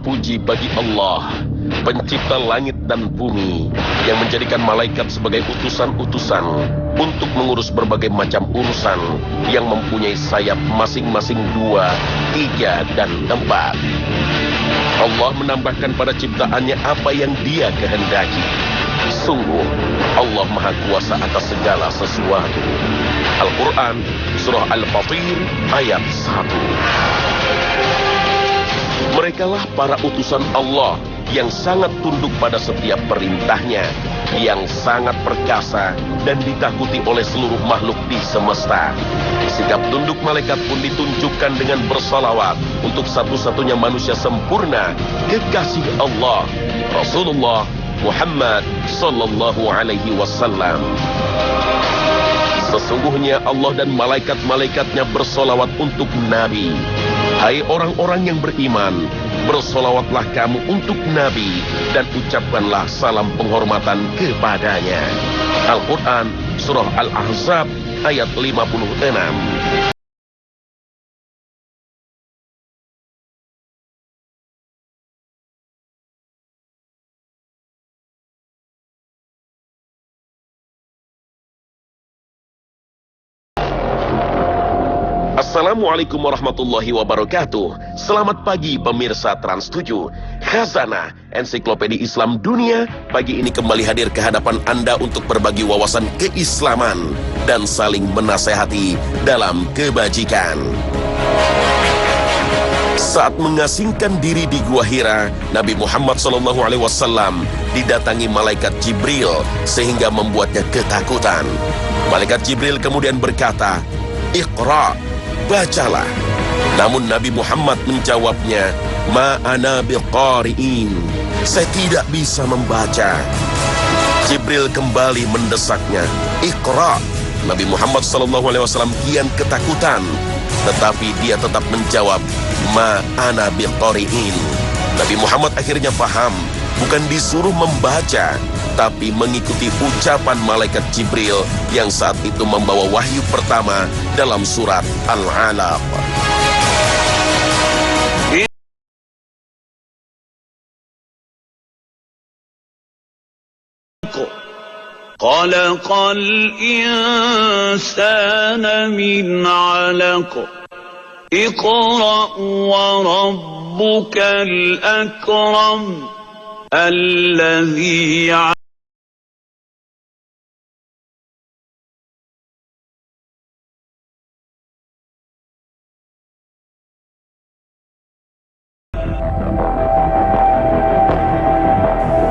puji bagi Allah, pencipta langit dan bumi, yang menjadikan malaikat sebagai utusan-utusan untuk mengurus berbagai macam urusan, yang mempunyai sayap masing-masing 2, 3, dan 4. Allah menambahkan pada ciptaannya apa yang Dia kehendaki. Sungguh, Allah Maha Kuasa atas segala sesuatu. Al-Quran, Surah Al-Fatir, ayat 1. Merekalah para utusan Allah yang sangat tunduk pada setiap perintahnya, yang sangat perkasa dan ditakuti oleh seluruh makhluk di semesta. Sikap tunduk malaikat pun ditunjukkan dengan bersalawat untuk satu-satunya manusia sempurna, kekasih Allah, Rasulullah Muhammad sallallahu alaihi wasallam. Sesungguhnya Allah dan malaikat-malaikatnya bersolawat untuk Nabi. Hai orang-orang yang beriman, bersolawatlah kamu untuk Nabi dan ucapkanlah salam penghormatan kepadanya. Al-Quran, Surah Al-Ahzab, ayat 56. Assalamualaikum warahmatullahi wabarakatuh. Selamat pagi pemirsa Trans 7. Khazanah Ensiklopedia Islam Dunia pagi ini kembali hadir ke hadapan Anda untuk berbagi wawasan keislaman dan saling menasehati dalam kebajikan. Saat mengasingkan diri di Gua Hira, Nabi Muhammad SAW didatangi malaikat Jibril sehingga membuatnya ketakutan. Malaikat Jibril kemudian berkata, "Iqra, bacalah." Namun Nabi Muhammad menjawabnya, "Ma ana biqari'in, saya tidak bisa membaca." Jibril kembali mendesaknya, "Iqra." Nabi Muhammad SAW kian ketakutan, tetapi dia tetap menjawab, "Ma ana biqari'in." Nabi Muhammad akhirnya paham, bukan disuruh membaca, tapi mengikuti ucapan malaikat Jibril yang saat itu membawa wahyu pertama dalam surat Al-Alaq. Khalaqal insana min 'alaq. Iqra' wa rabbukal akram. Alladzi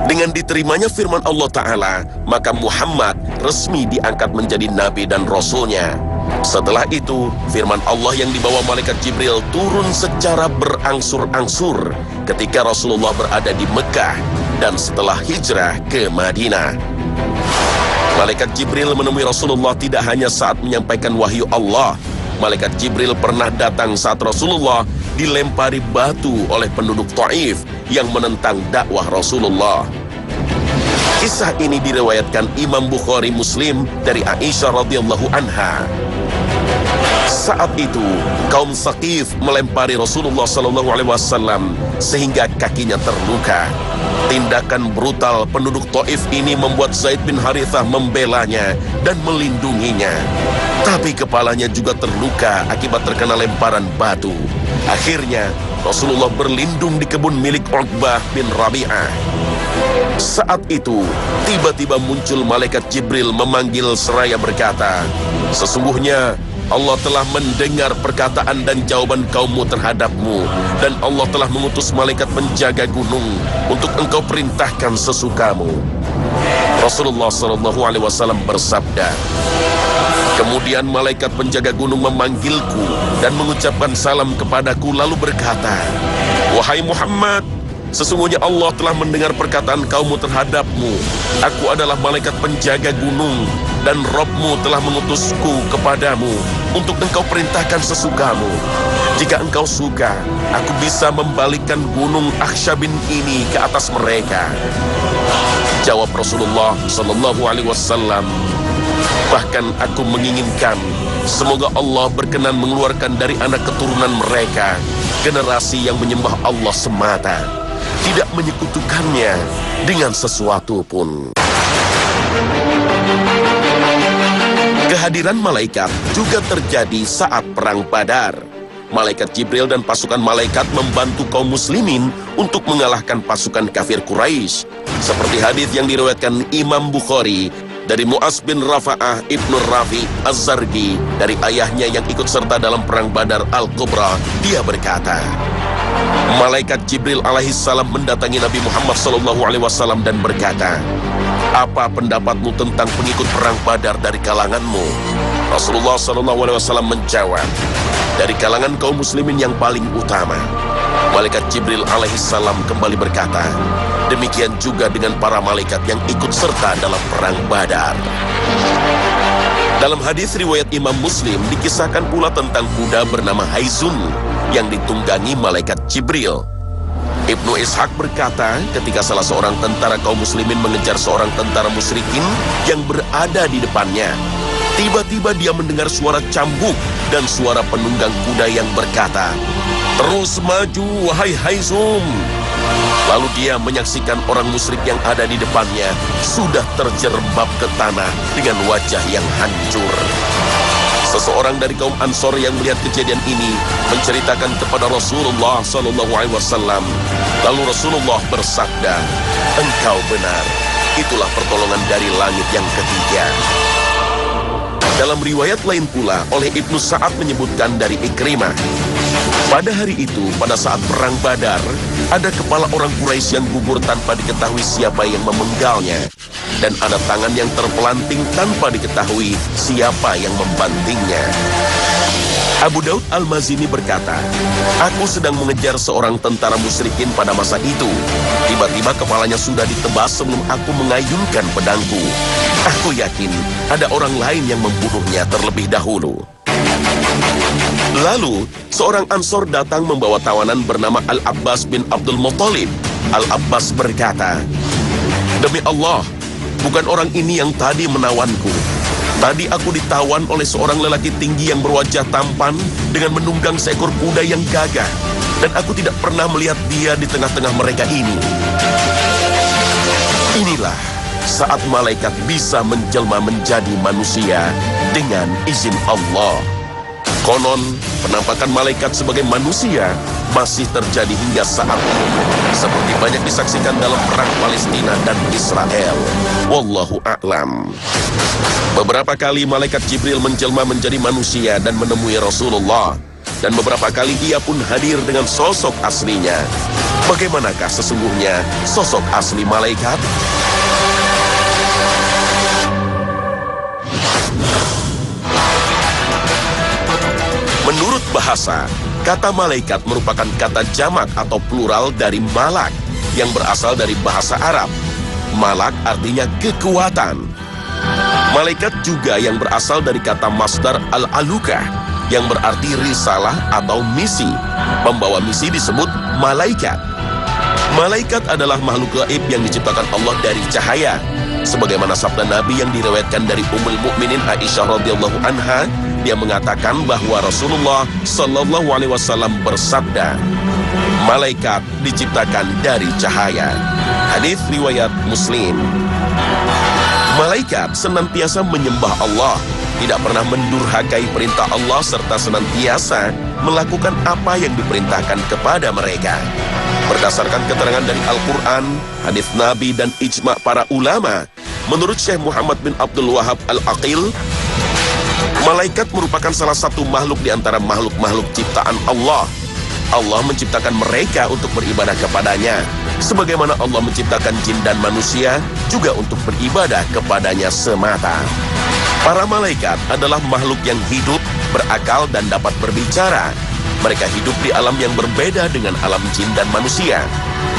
Dengan diterimanya firman Allah Ta'ala, maka Muhammad resmi diangkat menjadi Nabi dan Rasulnya. Setelah itu, firman Allah yang dibawa malaikat Jibril turun secara berangsur-angsur ketika Rasulullah berada di Mekah dan setelah hijrah ke Madinah. Malaikat Jibril menemui Rasulullah tidak hanya saat menyampaikan wahyu Allah. Malaikat Jibril pernah datang saat Rasulullah dilempari batu oleh penduduk Taif yang menentang dakwah Rasulullah. Kisah ini diriwayatkan Imam Bukhari Muslim dari Aisyah radhiyallahu anha. Saat itu, kaum Saqif melempari Rasulullah SAW sehingga kakinya terluka. Tindakan brutal penduduk Taif ini membuat Zaid bin Harithah membelanya dan melindunginya. Tapi kepalanya juga terluka akibat terkena lemparan batu. Akhirnya, Rasulullah berlindung di kebun milik Uqbah bin Rabi'ah. Saat itu, tiba-tiba muncul malaikat Jibril memanggil seraya berkata, "Sesungguhnya Allah telah mendengar perkataan dan jawaban kaummu terhadapmu, dan Allah telah mengutus malaikat penjaga gunung untuk engkau perintahkan sesukamu." Rasulullah SAW bersabda, "Kemudian malaikat penjaga gunung memanggilku dan mengucapkan salam kepadaku lalu berkata, 'Wahai Muhammad, sesungguhnya Allah telah mendengar perkataan kaummu terhadapmu. Aku adalah malaikat penjaga gunung, dan Rabbmu telah mengutusku kepadamu untuk engkau perintahkan sesukamu. Jika engkau suka, aku bisa membalikkan gunung Akhshabin ini ke atas mereka." Jawab Rasulullah SAW, "Bahkan aku menginginkan semoga Allah berkenan mengeluarkan dari anak keturunan mereka generasi yang menyembah Allah semata." tidak menyekutukannya dengan sesuatu pun. Kehadiran malaikat juga terjadi saat perang Badar. Malaikat Jibril dan pasukan malaikat membantu kaum muslimin untuk mengalahkan pasukan kafir Quraisy. Seperti hadis yang diriwayatkan Imam Bukhari dari Mu'az bin Rafa'ah ibnu Rafi Az-Zargi dari ayahnya yang ikut serta dalam perang Badar Al-Kubra. Dia berkata, Malaikat Jibril alaihissalam mendatangi Nabi Muhammad SAW dan berkata, "Apa pendapatmu tentang pengikut perang Badar dari kalanganmu?" Rasulullah SAW menjawab, "Dari kalangan kaum muslimin yang paling utama." Malaikat Jibril alaihissalam kembali berkata, "Demikian juga dengan para malaikat yang ikut serta dalam perang Badar." Dalam hadis riwayat Imam Muslim dikisahkan pula tentang kuda bernama Haizun yang ditunggangi malaikat Jibril. Ibnu Ishaq berkata, ketika salah seorang tentara kaum muslimin mengejar seorang tentara musyrikin yang berada di depannya, tiba-tiba dia mendengar suara cambuk dan suara penunggang kuda yang berkata, "Terus maju, wahai Haizum." Lalu dia menyaksikan orang musyrik yang ada di depannya sudah terjerembab ke tanah dengan wajah yang hancur. Seseorang dari kaum Ansor yang melihat kejadian ini menceritakan kepada Rasulullah SAW. Lalu Rasulullah bersabda, "Engkau benar, itulah pertolongan dari langit yang ketiga." Dalam riwayat lain pula oleh Ibnu Sa'ad menyebutkan dari Ikrimah, pada hari itu, pada saat perang Badar, ada kepala orang Quraisy yang gugur tanpa diketahui siapa yang memenggalnya, dan ada tangan yang terpelanting tanpa diketahui siapa yang membantingnya. Abu Daud Al-Mazini berkata, "Aku sedang mengejar seorang tentara musyrikin pada masa itu. Tiba-tiba kepalanya sudah ditebas sebelum aku mengayunkan pedangku. Aku yakin ada orang lain yang membunuhnya terlebih dahulu." Lalu, seorang Ansor datang membawa tawanan bernama Al-Abbas bin Abdul Muttalib. Al-Abbas berkata, "Demi Allah, bukan orang ini yang tadi menawanku. Tadi aku ditawan oleh seorang lelaki tinggi yang berwajah tampan dengan menunggang seekor kuda yang gagah, dan aku tidak pernah melihat dia di tengah-tengah mereka ini." Inilah saat malaikat bisa menjelma menjadi manusia dengan izin Allah. Konon, penampakan malaikat sebagai manusia masih terjadi hingga saat ini, seperti banyak disaksikan dalam perang Palestina dan Israel. Wallahu a'lam. Beberapa kali malaikat Jibril menjelma menjadi manusia dan menemui Rasulullah, dan beberapa kali ia pun hadir dengan sosok aslinya. Bagaimanakah sesungguhnya sosok asli malaikat? Menurut bahasa, kata malaikat merupakan kata jamak atau plural dari malak yang berasal dari bahasa Arab. Malak artinya kekuatan. Malaikat juga yang berasal dari kata masdar al-alukah yang berarti risalah atau misi. Pembawa misi disebut malaikat. Malaikat adalah makhluk gaib yang diciptakan Allah dari cahaya. Sebagaimana sabda Nabi yang diriwayatkan dari Ummul Mukminin Aisyah radhiyallahu anha, dia mengatakan bahwa Rasulullah sallallahu alaihi wasallam bersabda, "Malaikat diciptakan dari cahaya." Hadis riwayat Muslim. Malaikat senantiasa menyembah Allah, tidak pernah mendurhakai perintah Allah serta senantiasa melakukan apa yang diperintahkan kepada mereka. Berdasarkan keterangan dari Al-Quran, hadis Nabi dan ijma' para ulama, menurut Syekh Muhammad bin Abdul Wahab Al-Aqil, malaikat merupakan salah satu makhluk di antara makhluk-makhluk ciptaan Allah. Allah menciptakan mereka untuk beribadah kepadanya, sebagaimana Allah menciptakan jin dan manusia juga untuk beribadah kepadanya semata. Para malaikat adalah makhluk yang hidup, berakal, dan dapat berbicara. Mereka hidup di alam yang berbeda dengan alam jin dan manusia.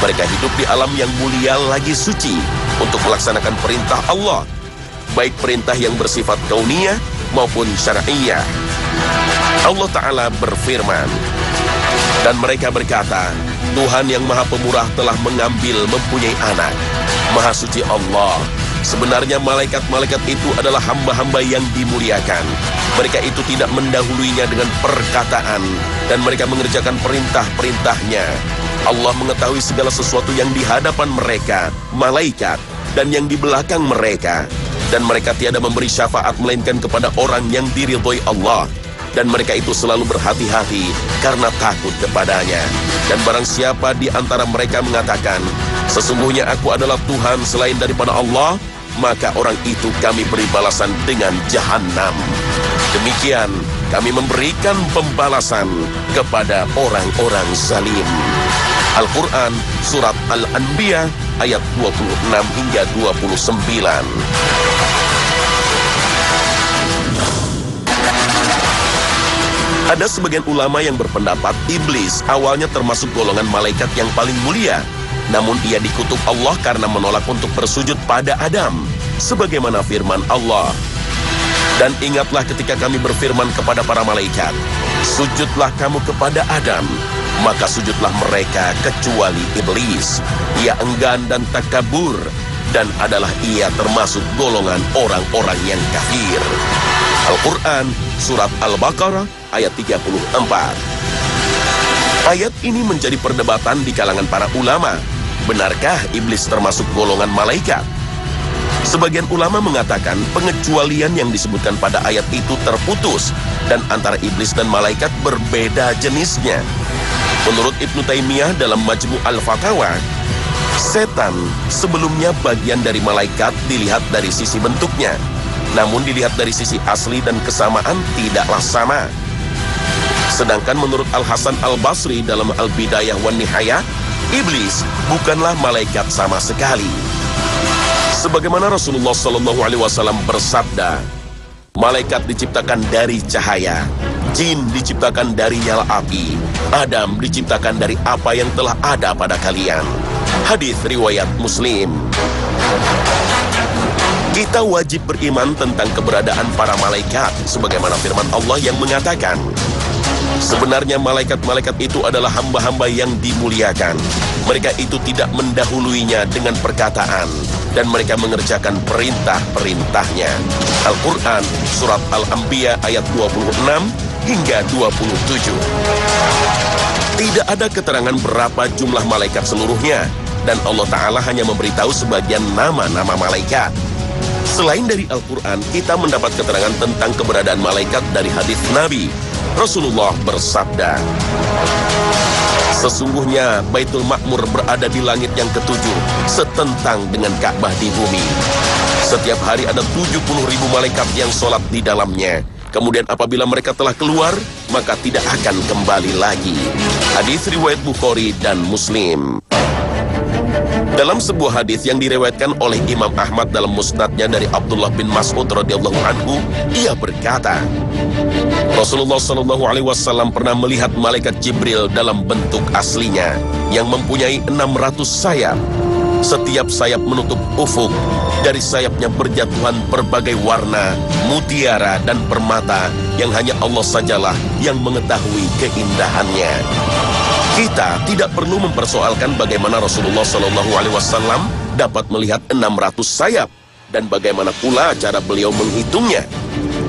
Mereka hidup di alam yang mulia lagi suci untuk melaksanakan perintah Allah, baik perintah yang bersifat kauniyah maupun syar'iyah. Allah Ta'ala berfirman, dan mereka berkata, "Tuhan yang Maha Pemurah telah mengambil mempunyai anak." Maha suci Allah. Sebenarnya malaikat-malaikat itu adalah hamba-hamba yang dimuliakan. Mereka itu tidak mendahuluinya dengan perkataan, dan mereka mengerjakan perintah-perintahnya. Allah mengetahui segala sesuatu yang di hadapan mereka, malaikat, dan yang di belakang mereka. Dan mereka tiada memberi syafaat melainkan kepada orang yang diridhoi Allah. Dan mereka itu selalu berhati-hati karena takut kepadanya. Dan barang siapa di antara mereka mengatakan, sesungguhnya aku adalah Tuhan selain daripada Allah, maka orang itu kami beri balasan dengan Jahannam. Demikian kami memberikan pembalasan kepada orang-orang zalim. Al-Quran Surat Al-Anbiya ayat 26 hingga 29. Ada sebagian ulama yang berpendapat iblis awalnya termasuk golongan malaikat yang paling mulia. Namun ia dikutuk Allah karena menolak untuk bersujud pada Adam, sebagaimana firman Allah. Dan ingatlah ketika kami berfirman kepada para malaikat, sujudlah kamu kepada Adam. Maka sujudlah mereka kecuali iblis. Ia enggan dan takabur, dan adalah ia termasuk golongan orang-orang yang kafir. Al-Quran Surat Al-Baqarah ayat 34. Ayat ini menjadi perdebatan di kalangan para ulama. Benarkah iblis termasuk golongan malaikat? Sebagian ulama mengatakan pengecualian yang disebutkan pada ayat itu terputus, dan antara iblis dan malaikat berbeda jenisnya. Menurut Ibnu Taimiyah dalam Majmu' al-Fatawa, setan sebelumnya bagian dari malaikat dilihat dari sisi bentuknya. Namun dilihat dari sisi asli dan kesamaan tidaklah sama. Sedangkan menurut Al-Hasan Al-Basri dalam Al-Bidayah wan Nihayah, iblis bukanlah malaikat sama sekali. Sebagaimana Rasulullah SAW bersabda, malaikat diciptakan dari cahaya, jin diciptakan dari nyala api, Adam diciptakan dari apa yang telah ada pada kalian. Hadis riwayat Muslim. Kita wajib beriman tentang keberadaan para malaikat, sebagaimana firman Allah yang mengatakan, sebenarnya malaikat-malaikat itu adalah hamba-hamba yang dimuliakan. Mereka itu tidak mendahuluinya dengan perkataan, dan mereka mengerjakan perintah-perintahnya. Al-Quran Surat Al-Anbiya ayat 26 hingga 27. Tidak ada keterangan berapa jumlah malaikat seluruhnya, dan Allah Ta'ala hanya memberitahu sebagian nama-nama malaikat. Selain dari Al-Quran, kita mendapat keterangan tentang keberadaan malaikat dari hadis Nabi. Rasulullah bersabda, sesungguhnya Baitul Ma'mur berada di langit yang ketujuh, setentang dengan Ka'bah di bumi. Setiap hari ada 70.000 malaikat yang sholat di dalamnya. Kemudian apabila mereka telah keluar, maka tidak akan kembali lagi. Hadis riwayat Bukhari dan Muslim. Dalam sebuah hadis yang diriwayatkan oleh Imam Ahmad dalam musnadnya dari Abdullah bin Mas'ud radhiyallahu anhu, ia berkata, Rasulullah SAW pernah melihat malaikat Jibril dalam bentuk aslinya yang mempunyai 600 sayap. Setiap sayap menutup ufuk. Dari sayapnya berjatuhan berbagai warna, mutiara dan permata yang hanya Allah sajalah yang mengetahui keindahannya. Kita tidak perlu mempersoalkan bagaimana Rasulullah SAW dapat melihat 600 sayap dan bagaimana pula cara beliau menghitungnya.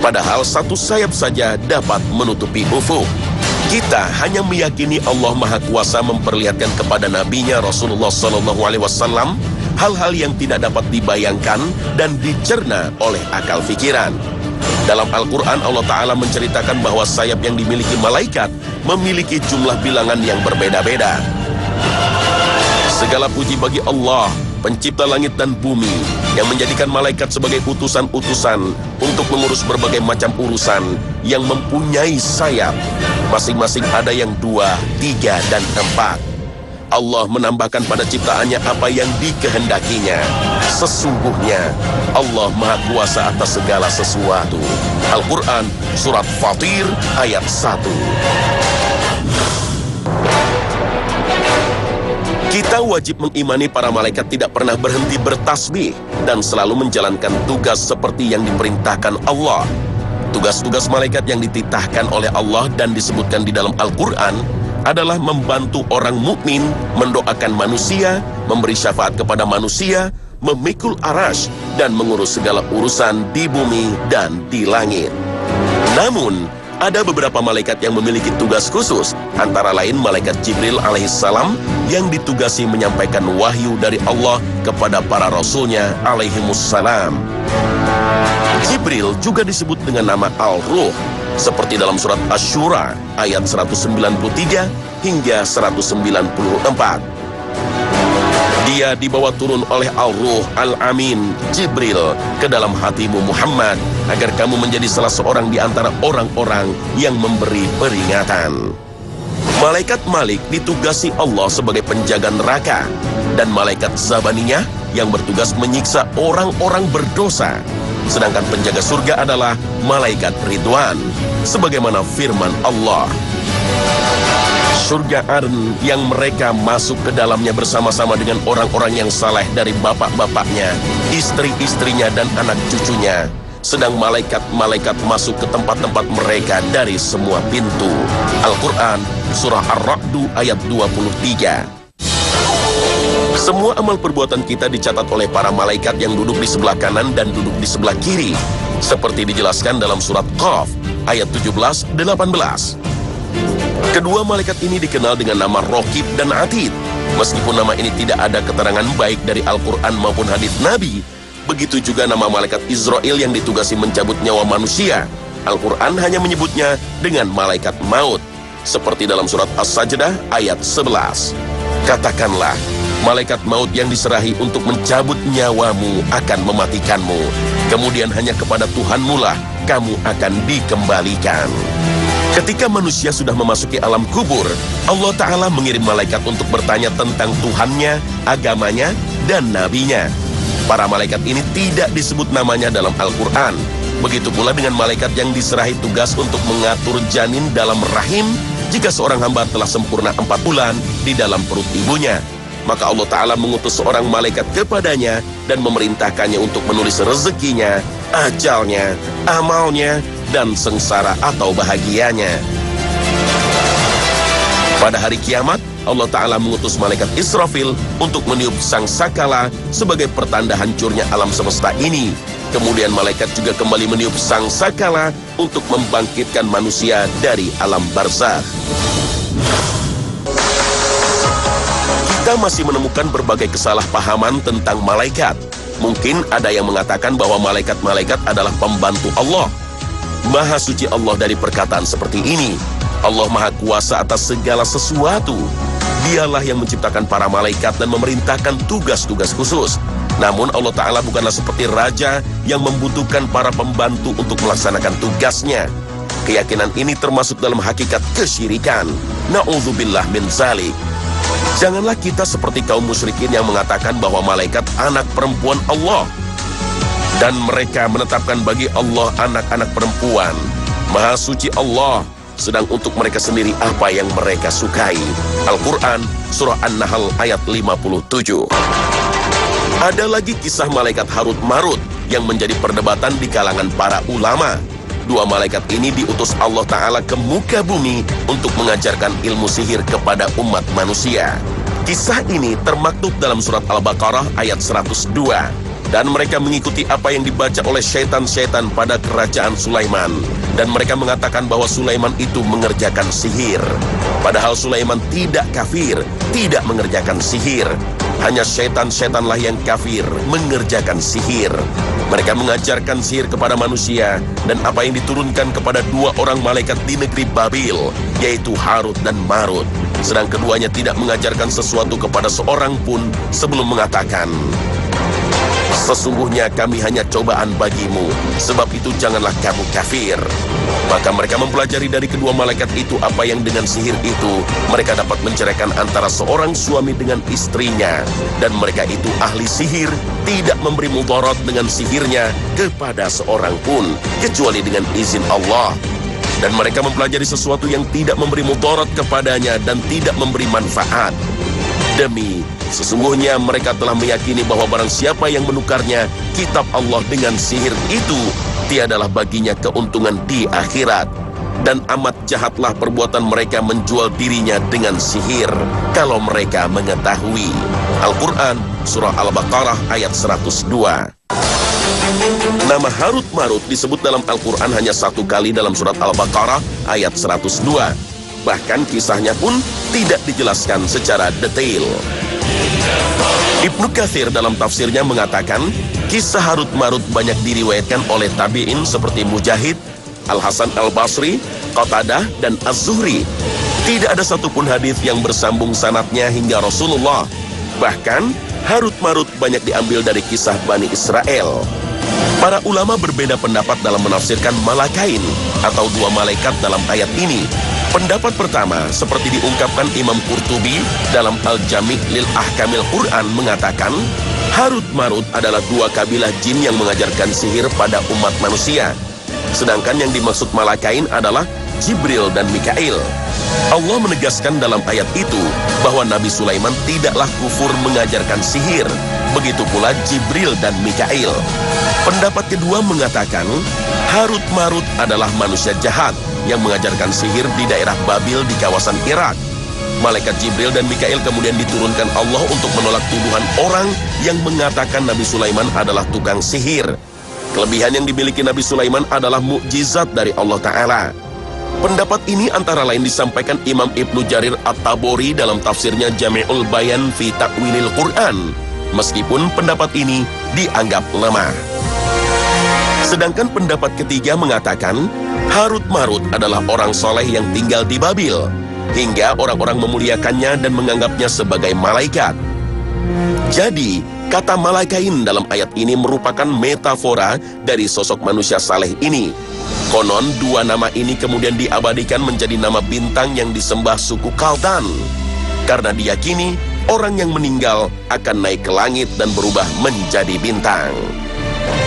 Padahal satu sayap saja dapat menutupi ufuk. Kita hanya meyakini Allah Maha Kuasa memperlihatkan kepada nabinya Rasulullah SAW hal-hal yang tidak dapat dibayangkan dan dicerna oleh akal pikiran. Dalam Al-Quran Allah Ta'ala menceritakan bahwa sayap yang dimiliki malaikat memiliki jumlah bilangan yang berbeda-beda. Segala puji bagi Allah, pencipta langit dan bumi, yang menjadikan malaikat sebagai utusan-utusan untuk mengurus berbagai macam urusan yang mempunyai sayap. Masing-masing ada yang 2, 3, dan 4. Allah menambahkan pada ciptaannya apa yang dikehendakinya. Sesungguhnya Allah Maha Kuasa atas segala sesuatu. Al-Quran Surat Fatir ayat 1. Kita wajib mengimani para malaikat tidak pernah berhenti bertasbih dan selalu menjalankan tugas seperti yang diperintahkan Allah. Tugas-tugas malaikat yang dititahkan oleh Allah dan disebutkan di dalam Al-Quran adalah membantu orang mukmin, mendoakan manusia, memberi syafaat kepada manusia, memikul arash, dan mengurus segala urusan di bumi dan di langit. Namun, Ada beberapa malaikat yang memiliki tugas khusus, antara lain malaikat Jibril alaihissalam yang ditugasi menyampaikan wahyu dari Allah kepada para rasulnya alaihimussalam. Jibril juga disebut dengan nama Al-Ruh, seperti dalam surat Asy-Syura ayat 193 hingga 194. Dia dibawa turun oleh Al-Ruh Al-Amin, Jibril, ke dalam hatimu Muhammad, agar kamu menjadi salah seorang di antara orang-orang yang memberi peringatan. Malaikat Malik ditugasi Allah sebagai penjaga neraka, dan malaikat Zabaniyah yang bertugas menyiksa orang-orang berdosa. Sedangkan penjaga surga adalah malaikat Ridwan, sebagaimana firman Allah. Surga Adn yang mereka masuk ke dalamnya bersama-sama dengan orang-orang yang saleh dari bapak-bapaknya, istri-istrinya dan anak cucunya. Sedang malaikat-malaikat masuk ke tempat-tempat mereka dari semua pintu. Al-Quran, Surah Ar-Ra'd ayat 23. Semua amal perbuatan kita dicatat oleh para malaikat yang duduk di sebelah kanan dan duduk di sebelah kiri, seperti dijelaskan dalam surat Qaf ayat 17-18. Kedua malaikat ini dikenal dengan nama Raqib dan Atid. Meskipun nama ini tidak ada keterangan baik dari Al-Quran maupun hadits Nabi, begitu juga nama malaikat Israel yang ditugasi mencabut nyawa manusia. Al-Quran hanya menyebutnya dengan malaikat maut, seperti dalam surat As-Sajdah ayat 11. Katakanlah, malaikat maut yang diserahi untuk mencabut nyawamu akan mematikanmu. Kemudian hanya kepada Tuhanmu lah kamu akan dikembalikan. Ketika manusia sudah memasuki alam kubur, Allah Ta'ala mengirim malaikat untuk bertanya tentang Tuhannya, agamanya, dan nabinya. Para malaikat ini tidak disebut namanya dalam Al-Quran. Begitu pula dengan malaikat yang diserahi tugas untuk mengatur janin dalam rahim jika seorang hamba telah sempurna 4 bulan di dalam perut ibunya. Maka Allah Ta'ala mengutus seorang malaikat kepadanya dan memerintahkannya untuk menulis rezekinya, ajalnya, amalnya, dan sengsara atau bahagianya. Pada hari kiamat, Allah Ta'ala mengutus malaikat Israfil untuk meniup sangsakala sebagai pertanda hancurnya alam semesta ini. Kemudian malaikat juga kembali meniup sangsakala untuk membangkitkan manusia dari alam barzakh. Kita masih menemukan berbagai kesalahpahaman tentang malaikat. Mungkin ada yang mengatakan bahwa malaikat-malaikat adalah pembantu Allah. Maha suci Allah dari perkataan seperti ini. Allah Maha Kuasa atas segala sesuatu. Dialah yang menciptakan para malaikat dan memerintahkan tugas-tugas khusus. Namun Allah Ta'ala bukanlah seperti raja yang membutuhkan para pembantu untuk melaksanakan tugasnya. Keyakinan ini termasuk dalam hakikat kesyirikan. Na'udzubillah min zalik. Janganlah kita seperti kaum musyrikin yang mengatakan bahwa malaikat anak perempuan Allah, dan mereka menetapkan bagi Allah anak-anak perempuan. Maha suci Allah, sedang untuk mereka sendiri apa yang mereka sukai. Al-Quran, Surah An-Nahl ayat 57. Ada lagi kisah malaikat Harut Marut yang menjadi perdebatan di kalangan para ulama. Dua malaikat ini diutus Allah Ta'ala ke muka bumi untuk mengajarkan ilmu sihir kepada umat manusia. Kisah ini termaktub dalam surat Al-Baqarah ayat 102. Dan mereka mengikuti apa yang dibaca oleh syaitan-syaitan pada kerajaan Sulaiman. Dan mereka mengatakan bahwa Sulaiman itu mengerjakan sihir. Padahal Sulaiman tidak kafir, tidak mengerjakan sihir. Hanya syaitan-syaitanlah yang kafir mengerjakan sihir. Mereka mengajarkan sihir kepada manusia, dan apa yang diturunkan kepada dua orang malaikat di negeri Babil, yaitu Harut dan Marut. Sedang keduanya tidak mengajarkan sesuatu kepada seorang pun sebelum mengatakan, sesungguhnya kami hanya cobaan bagimu, sebab itu janganlah kamu kafir. Maka mereka mempelajari dari kedua malaikat itu apa yang dengan sihir itu mereka dapat menceraikan antara seorang suami dengan istrinya. Dan mereka itu ahli sihir, tidak memberi mudarat dengan sihirnya kepada seorang pun, kecuali dengan izin Allah. Dan mereka mempelajari sesuatu yang tidak memberi mudarat kepadanya dan tidak memberi manfaat. Demi sesungguhnya mereka telah meyakini bahwa barang siapa yang menukarnya kitab Allah dengan sihir itu, tiadalah baginya keuntungan di akhirat. Dan amat jahatlah perbuatan mereka menjual dirinya dengan sihir, kalau mereka mengetahui. Al-Quran, Surah Al-Baqarah ayat 102. Nama Harut Marut disebut dalam Al-Quran hanya satu kali dalam surat Al-Baqarah ayat 102. Bahkan kisahnya pun tidak dijelaskan secara detail. Ibnu Katsir dalam tafsirnya mengatakan, kisah Harut Marut banyak diriwayatkan oleh tabi'in seperti Mujahid, Al-Hasan Al-Basri, Qatadah, dan Az-Zuhri. Tidak ada satupun hadis yang bersambung sanadnya hingga Rasulullah. Bahkan, Harut Marut banyak diambil dari kisah Bani Israel. Para ulama berbeda pendapat dalam menafsirkan malakain atau dua malaikat dalam ayat ini. Pendapat pertama, seperti diungkapkan Imam Qurtubi dalam Al-Jami' lil Ahkamil Quran mengatakan, Harut Marut adalah dua kabilah jin yang mengajarkan sihir pada umat manusia. Sedangkan yang dimaksud malakain adalah Jibril dan Mikail. Allah menegaskan dalam ayat itu bahwa Nabi Sulaiman tidaklah kufur mengajarkan sihir. Begitu pula Jibril dan Mikail. Pendapat kedua mengatakan, Harut Marut adalah manusia jahat yang mengajarkan sihir di daerah Babil di kawasan Irak. Malaikat Jibril dan Mikail kemudian diturunkan Allah untuk menolak tuduhan orang yang mengatakan Nabi Sulaiman adalah tukang sihir. Kelebihan yang dimiliki Nabi Sulaiman adalah mukjizat dari Allah Ta'ala. Pendapat ini antara lain disampaikan Imam Ibnu Jarir At-Tabori dalam tafsirnya Jami'ul Bayan fi Ta'wilil Quran, meskipun pendapat ini dianggap lemah. Sedangkan pendapat ketiga mengatakan, Harut Marut adalah orang soleh yang tinggal di Babil, hingga orang-orang memuliakannya dan menganggapnya sebagai malaikat. Jadi, kata malaikain dalam ayat ini merupakan metafora dari sosok manusia saleh ini. Konon, dua nama ini kemudian diabadikan menjadi nama bintang yang disembah suku Kaldan. Karena diyakini, orang yang meninggal akan naik ke langit dan berubah menjadi bintang.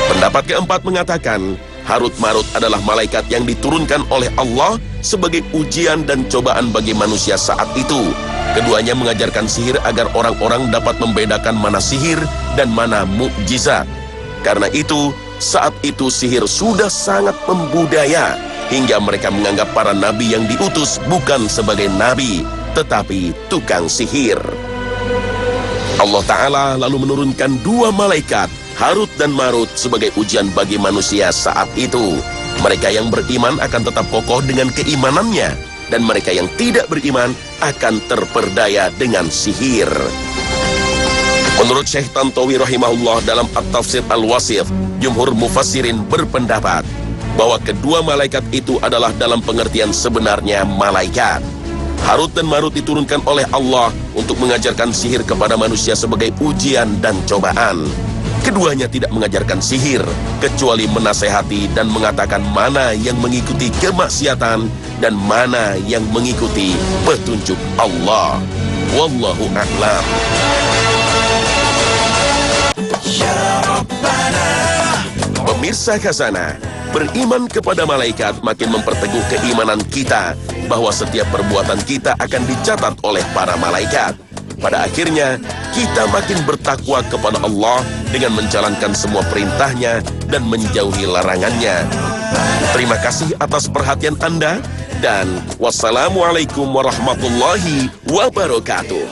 Pendapat keempat mengatakan, Harut Marut adalah malaikat yang diturunkan oleh Allah sebagai ujian dan cobaan bagi manusia saat itu. Keduanya mengajarkan sihir agar orang-orang dapat membedakan mana sihir dan mana mukjizat. Karena itu, saat itu sihir sudah sangat membudaya, hingga mereka menganggap para nabi yang diutus bukan sebagai nabi, tetapi tukang sihir. Allah Ta'ala lalu menurunkan dua malaikat, Harut dan Marut, sebagai ujian bagi manusia saat itu. Mereka yang beriman akan tetap kokoh dengan keimanannya, dan mereka yang tidak beriman akan terperdaya dengan sihir. Menurut Syekh Tantawi rahimahullah dalam At-Tafsir Al-Wasif, jumhur mufassirin berpendapat bahwa kedua malaikat itu adalah dalam pengertian sebenarnya malaikat. Harut dan Marut diturunkan oleh Allah untuk mengajarkan sihir kepada manusia sebagai ujian dan cobaan. Keduanya tidak mengajarkan sihir, kecuali menasehati dan mengatakan mana yang mengikuti kemaksiatan dan mana yang mengikuti petunjuk Allah. Wallahu a'lam. Pemirsa Khazanah, beriman kepada malaikat makin memperteguh keimanan kita bahwa setiap perbuatan kita akan dicatat oleh para malaikat. Pada akhirnya, kita makin bertakwa kepada Allah dengan menjalankan semua perintahnya dan menjauhi larangannya. Terima kasih atas perhatian Anda, dan wassalamualaikum warahmatullahi wabarakatuh.